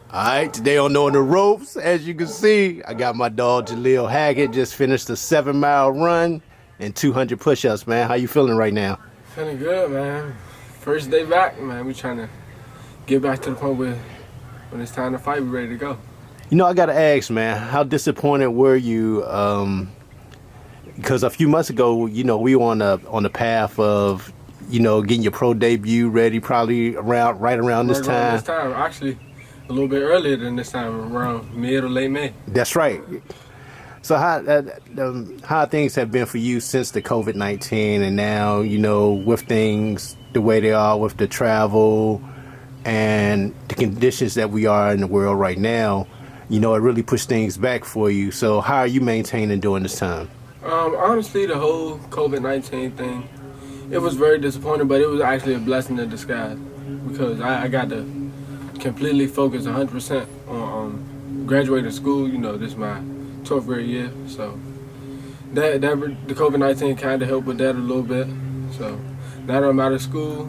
All right, today on Knowing the Ropes, as you can see, I got my dog Jalil Hackett. Just finished a 7-mile run and 200 push-ups, man. How you feeling right now? Feeling good, man. First day back, man. We trying to get back to the point where when it's time to fight, we ready to go. You know, I got to ask, man, how disappointed were you? Because a few months ago, you know, we were on the path of, you know, getting your pro debut ready, probably right around this time. Actually, a little bit earlier than this time, around mid or late May. That's right. So how things have been for you since the COVID-19 and now, you know, with things the way they are with the travel and the conditions that we are in the world right now, you know, it really pushed things back for you. So how are you maintaining during this time? Honestly, the whole COVID-19 thing, it was very disappointing, but it was actually a blessing in disguise because I got to completely focus 100% on graduating school. You know, this is my 12th grade year, so the COVID-19 kind of helped with that a little bit. So now that I'm out of school,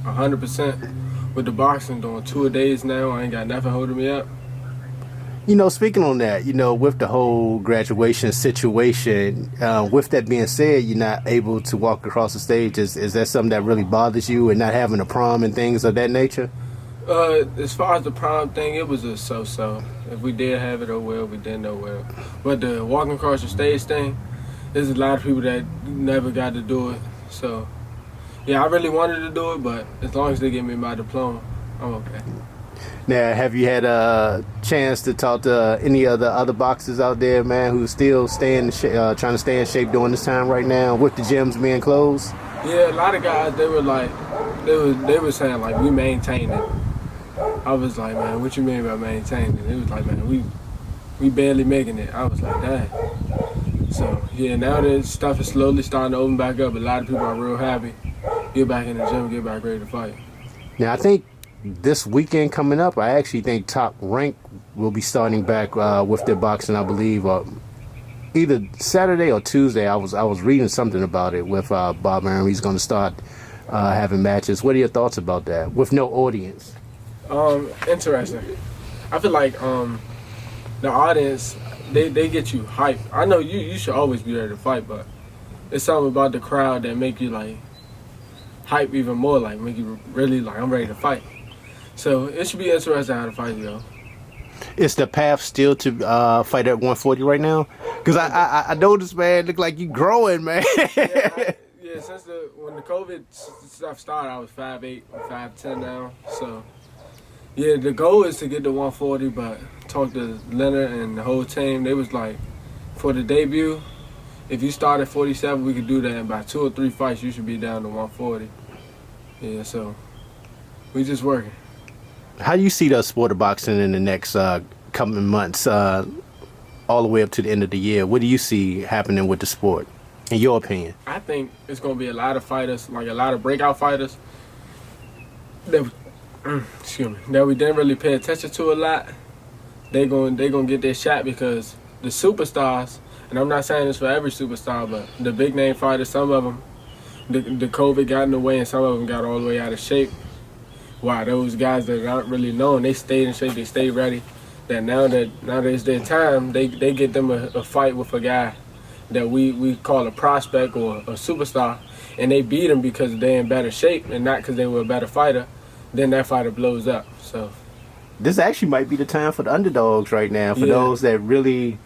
100% with the boxing, doing 2 days now. I ain't got nothing holding me up. You know, speaking on that, you know, with the whole graduation situation, with that being said, you're not able to walk across the stage. Is that something that really bothers you, and not having a prom and things of that nature? As far as the prom thing, it was a so-so. If we did have it, oh well, we didn't, oh well. But the walking across the stage thing, there's a lot of people that never got to do it. So, yeah, I really wanted to do it, but as long as they give me my diploma, I'm okay. Now, have you had a chance to talk to any of the other boxers out there, man, who's still trying to stay in shape during this time right now with the gyms being closed? Yeah, a lot of guys, they were saying, like, we maintain it. I was like, man, what you mean by maintaining it? It was like, man, we barely making it. I was like, dang. So, yeah, now that stuff is slowly starting to open back up, a lot of people are real happy. Get back in the gym, get back ready to fight. Now, I think this weekend coming up, I actually think Top Rank will be starting back with their boxing, I believe, either Saturday or Tuesday. I was reading something about it with Bob Arum. He's going to start having matches. What are your thoughts about that with no audience? Interesting. I feel like the audience, they get you hyped. I know you should always be ready to fight, but it's something about the crowd that make you like hype even more, like make you really like, I'm ready to fight. So it should be interesting how the fight go. Is the path still to fight at 140 right now? Because I noticed, man, look like you growing, man. Yeah, since when the COVID stuff started, I was 5'8", or 5'10" now. So yeah, the goal is to get to 140, but talk to Leonard and the whole team. They was like, for the debut, if you start at 47, we could do that. And by 2 or 3 fights, you should be down to 140. Yeah, so we just working. How do you see the sport of boxing in the next coming months, all the way up to the end of the year? What do you see happening with the sport, in your opinion? I think it's going to be a lot of fighters, like a lot of breakout fighters that we didn't really pay attention to a lot. They going to get their shot because the superstars, and I'm not saying this for every superstar, but the big name fighters, some of them, the COVID got in the way and some of them got all the way out of shape. Wow, those guys that aren't really known, they stayed in shape, they stayed ready. That now that it's their time, they get them a fight with a guy that we call a prospect or a superstar, and they beat him because they're in better shape and not because they were a better fighter. Then that fighter blows up. So this actually might be the time for the underdogs right now, for those that really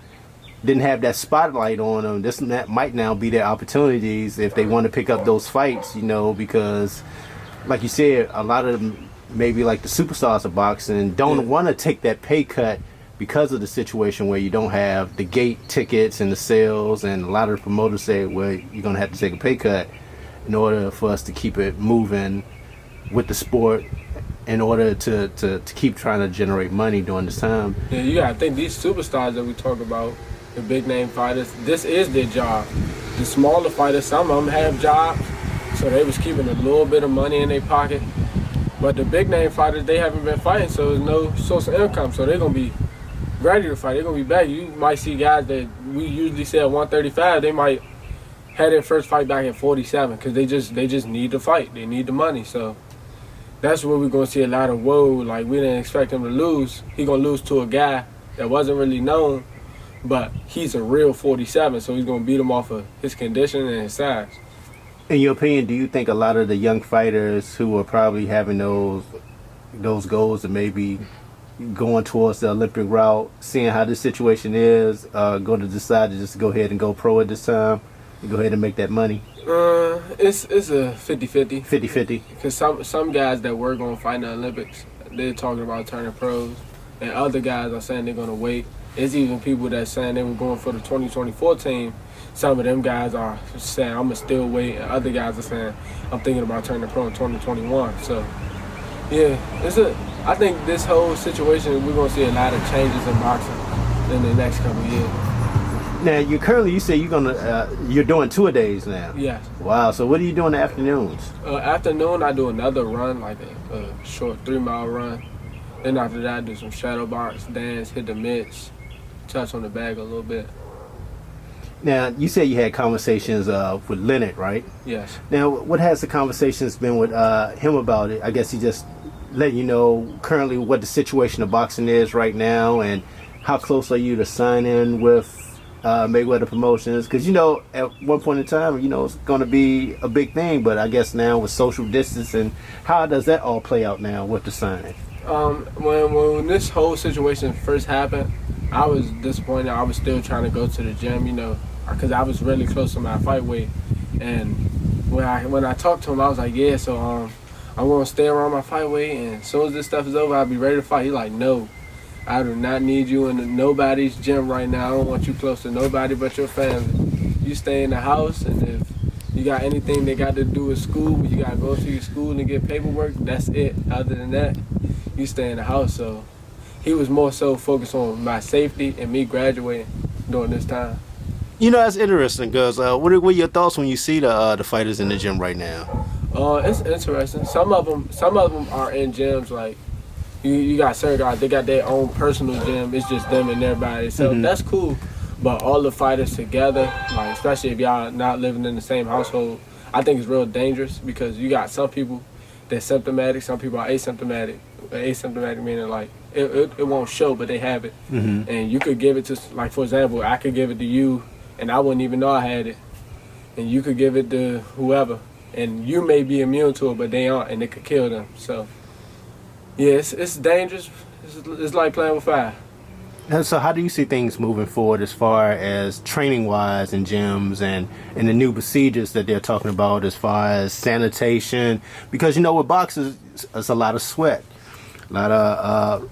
didn't have that spotlight on them. That might now be their opportunities if they want to pick up those fights, you know, because like you said, a lot of them, maybe like the superstars of boxing, don't want to take that pay cut because of the situation where you don't have the gate tickets and the sales, and a lot of the promoters say, well, you're going to have to take a pay cut in order for us to keep it moving with the sport, in order to keep trying to generate money during this time. Yeah, you got to think these superstars that we talk about, the big name fighters, this is their job. The smaller fighters, some of them have jobs, so they was keeping a little bit of money in their pocket. But the big name fighters, they haven't been fighting, so there's no source of income. So they're going to be ready to fight. They're going to be back. You might see guys that we usually say at 135, they might have their first fight back at 47 because they just need to fight. They need the money. So that's where we're gonna see a lot of whoa. Like we didn't expect him to lose. He gonna lose to a guy that wasn't really known, but he's a real 47, so he's gonna beat him off of his condition and his size. In your opinion, do you think a lot of the young fighters who are probably having those goals and maybe going towards the Olympic route, seeing how this situation is, going to decide to just go ahead and go pro at this time and go ahead and make that money? It's a 50-50. 50-50. Because some guys that were going to fight in the Olympics, they're talking about turning pros. And other guys are saying they're going to wait. There's even people that saying they were going for the 2024 team. Some of them guys are saying, I'm going to still wait. And other guys are saying, I'm thinking about turning pro in 2021. So, yeah, I think this whole situation, we're going to see a lot of changes in boxing in the next couple of years. Now, you say you're doing 2-a-days now. Yes. Wow. So what are you doing in the afternoons? Afternoon, I do another run, like a short 3-mile run. Then after that, I do some shadow box, dance, hit the mitts, touch on the bag a little bit. Now, you said you had conversations with Leonard, right? Yes. Now, what has the conversations been with him about it? I guess he just letting you know currently what the situation of boxing is right now, and how close are you to signing with Mayweather Promotions? Because, at one point in time, it's going to be a big thing, but I guess now with social distancing, how does that all play out now with the signing? When this whole situation first happened, I was disappointed. I was still trying to go to the gym, because I was really close to my fight weight. And when I talked to him, I was like, yeah, so I'm going to stay around my fight weight, and as soon as this stuff is over, I'll be ready to fight. He's like, no, I do not need you in nobody's gym right now. I don't want you close to nobody but your family. You stay in the house, and if you got anything that got to do with school, you got to go to your school and get paperwork, that's it. Other than that, you stay in the house. So he was more so focused on my safety and me graduating during this time. That's interesting, because what are your thoughts when you see the fighters in the gym right now? It's interesting. Some of them are in gyms. Like you got certain guys, they got their own personal gym. It's just them and everybody. So that's cool. But all the fighters together, like especially if y'all not living in the same household, I think it's real dangerous, because you got some people that's symptomatic, some people are asymptomatic. Asymptomatic meaning like it won't show, but they have it. And you could give it to, like, for example, I could give it to you, and I wouldn't even know I had it. And you could give it to whoever, and you may be immune to it, but they aren't, and it could kill them. So, yeah, it's dangerous. It's like playing with fire. And so how do you see things moving forward as far as training-wise in gyms and the new procedures that they're talking about as far as sanitation? Because, with boxers, it's a lot of sweat, a lot of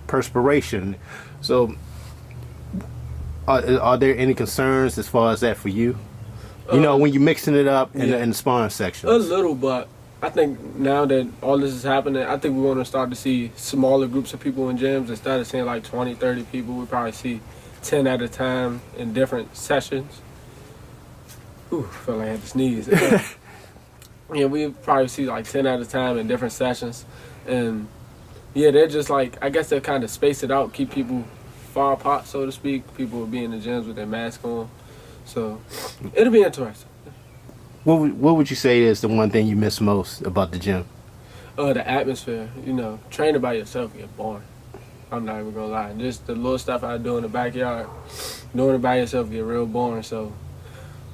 perspiration. So are there any concerns as far as that for you? When you're mixing it up in the sparring section? A little, but I think now that all this is happening, I think we want to start to see smaller groups of people in gyms. Instead of seeing like 20, 30 people, we probably see 10 at a time in different sessions. Ooh, felt like I had to sneeze. Yeah, we probably see like 10 at a time in different sessions. And yeah, they're just like, I guess they'll kind of space it out, keep people far apart, so to speak. People will be in the gyms with their mask on. So it'll be interesting. What would you say is the one thing you miss most about the gym? The atmosphere. Training by yourself get boring. I'm not even gonna lie. Just the little stuff I do in the backyard, doing it by yourself get real boring. So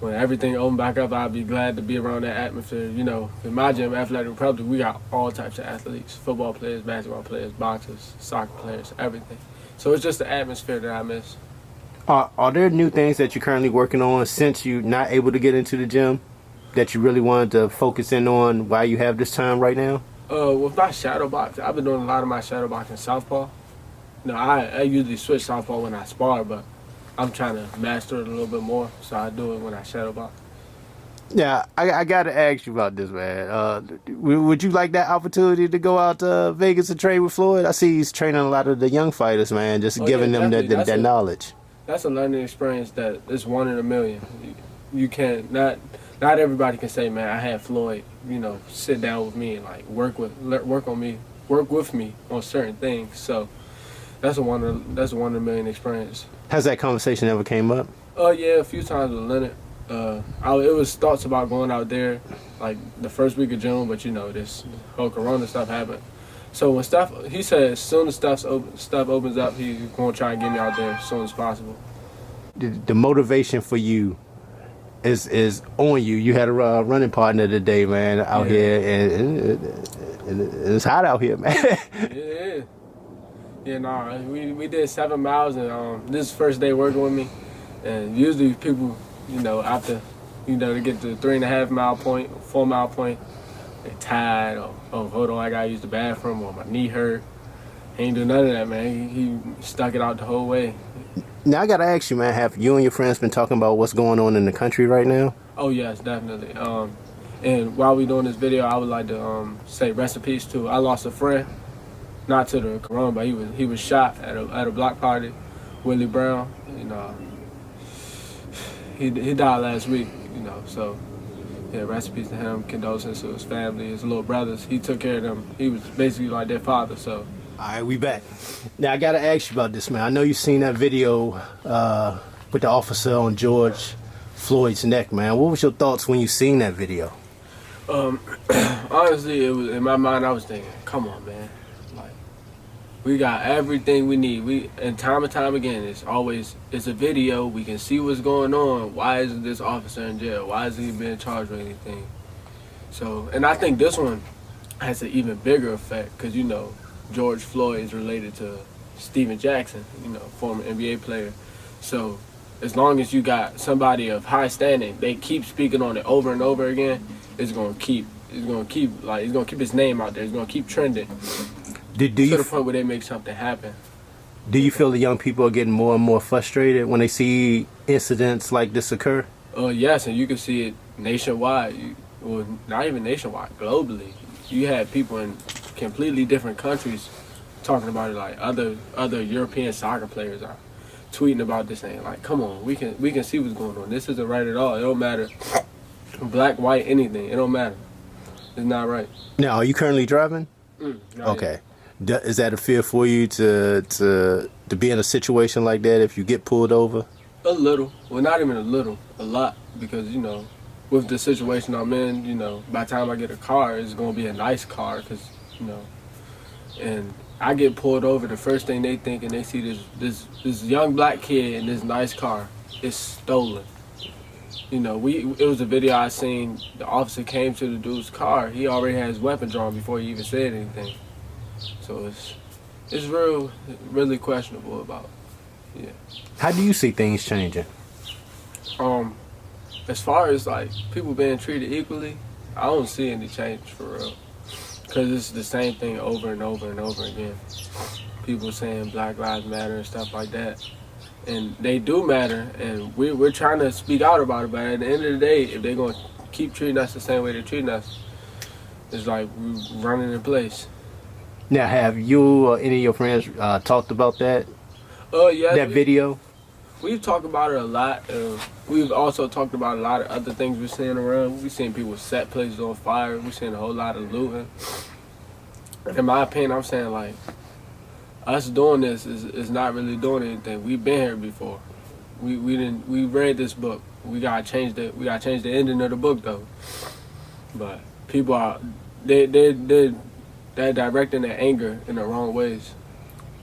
when everything open back up, I'll be glad to be around that atmosphere. In my gym, Athletic Republic, we got all types of athletes: football players, basketball players, boxers, soccer players, everything. So it's just the atmosphere that I miss. Are there new things that you're currently working on since you're not able to get into the gym that you really wanted to focus in on while you have this time right now? With my shadow box, I've been doing a lot of my shadow boxing southpaw. I usually switch southpaw when I spar, but I'm trying to master it a little bit more, so I do it when I shadow box. Yeah, I got to ask you about this, man. Would you like that opportunity to go out to Vegas and train with Floyd? I see he's training a lot of the young fighters, man, just giving them that knowledge. That's a learning experience that is one in a million. You can't, not everybody can say, man, I had Floyd, sit down with me and like work with me on certain things. So that's a one in a million experience. Has that conversation ever came up? Yeah, a few times with Leonard. It was thoughts about going out there, like the first week of June, but this whole Corona stuff happened. So when he said as soon as stuff opens up, he's gonna try and get me out there as soon as possible. The motivation for you is on you. You had a running partner today, man, out here, and it's hot out here, man. Yeah. Yeah, nah, we did 7 miles, and this is the first day working with me. And usually people, after, they get to the 3.5 mile point, 4 mile point, they tired, or, oh, hold on, I gotta use the bathroom, or my knee hurt. He ain't do none of that, man. He stuck it out the whole way. Now, I gotta ask you, man, have you and your friends been talking about what's going on in the country right now? Oh, yes, definitely. And while we doing this video, I would like to say rest in peace to, I lost a friend. Not to the corona, but he was shot at a block party. Willie Brown, he died last week, So yeah, rest in peace to him. Condolences to his family, his little brothers. He took care of them. He was basically like their father. So. All right, we back. Now I gotta ask you about this, man. I know you've seen that video with the officer on George Floyd's neck, man. What was your thoughts when you seen that video? Honestly, it was in my mind. I was thinking, come on, man. We got everything we need. And time again, it's a video. We can see what's going on. Why isn't this officer in jail? Why isn't he being charged with anything? So, and I think this one has an even bigger effect because, George Floyd is related to Steven Jackson, former NBA player. So as long as you got somebody of high standing, they keep speaking on it over and over again, it's gonna keep his name out there. It's gonna keep trending. To the point where they make something happen. Do you feel the young people are getting more and more frustrated when they see incidents like this occur? Yes, and you can see it nationwide. Well, not even nationwide, globally. You had people in completely different countries talking about it, like other European soccer players are tweeting about this thing. Like, come on, we can see what's going on. This isn't right at all. It don't matter. Black, white, anything. It don't matter. It's not right. Now, are you currently driving? Okay. Yet. Is that a fear for you to be in a situation like that if you get pulled over? A little. Well, not even a little. A lot. Because, with the situation I'm in, by the time I get a car, it's going to be a nice car. Because, and I get pulled over, the first thing they think, and they see this young black kid in this nice car, it's stolen. It was a video I seen. The officer came to the dude's car. He already had his weapon drawn before he even said anything. So it's really questionable about, yeah. How do you see things changing? As far as like people being treated equally, I don't see any change for real. Cause it's the same thing over and over and over again. People saying Black Lives Matter and stuff like that, and they do matter, and we're trying to speak out about it. But at the end of the day, if they're gonna keep treating us the same way they're treating us, it's like we're running in place. Now, have you or any of your friends talked about that? Yeah. That video? We've talked about it a lot. We've also talked about a lot of other things we're seeing around. We've seen people set places on fire. We've seen a whole lot of looting. In my opinion, I'm saying, like, us doing this is not really doing anything. We've been here before. We read this book. We gotta change the ending of the book though. But people are they're directing their anger in the wrong ways.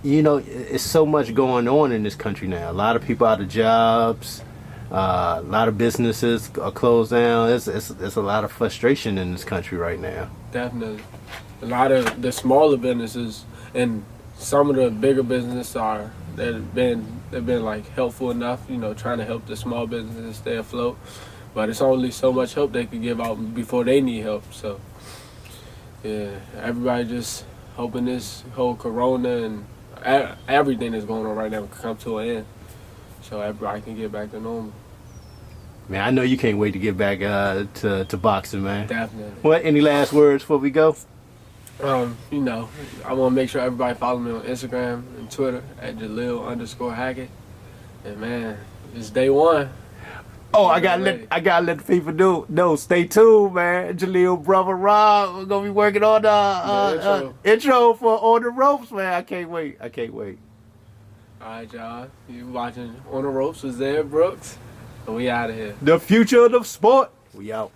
It's so much going on in this country now. A lot of people out of jobs. A lot of businesses are closed down. There's a lot of frustration in this country right now. Definitely. A lot of the smaller businesses and some of the bigger businesses they've been like helpful enough, trying to help the small businesses stay afloat. But it's only so much help they can give out before they need help. So yeah, everybody just hoping this whole corona and everything that's going on right now can come to an end, so everybody can get back to normal. Man, I know you can't wait to get back to boxing, man. Definitely. What? Any last words before we go? I want to make sure everybody follow me on Instagram and Twitter at Jalil_Hackett. And man, it's day one. Oh, I gotta let the people know. Stay tuned, man. Jalil, brother Rob, we're gonna be working on the intro for On the Ropes, man. I can't wait. All right, y'all. You watching On the Ropes with Zed Brooks. We out of here. The future of the sport. We out.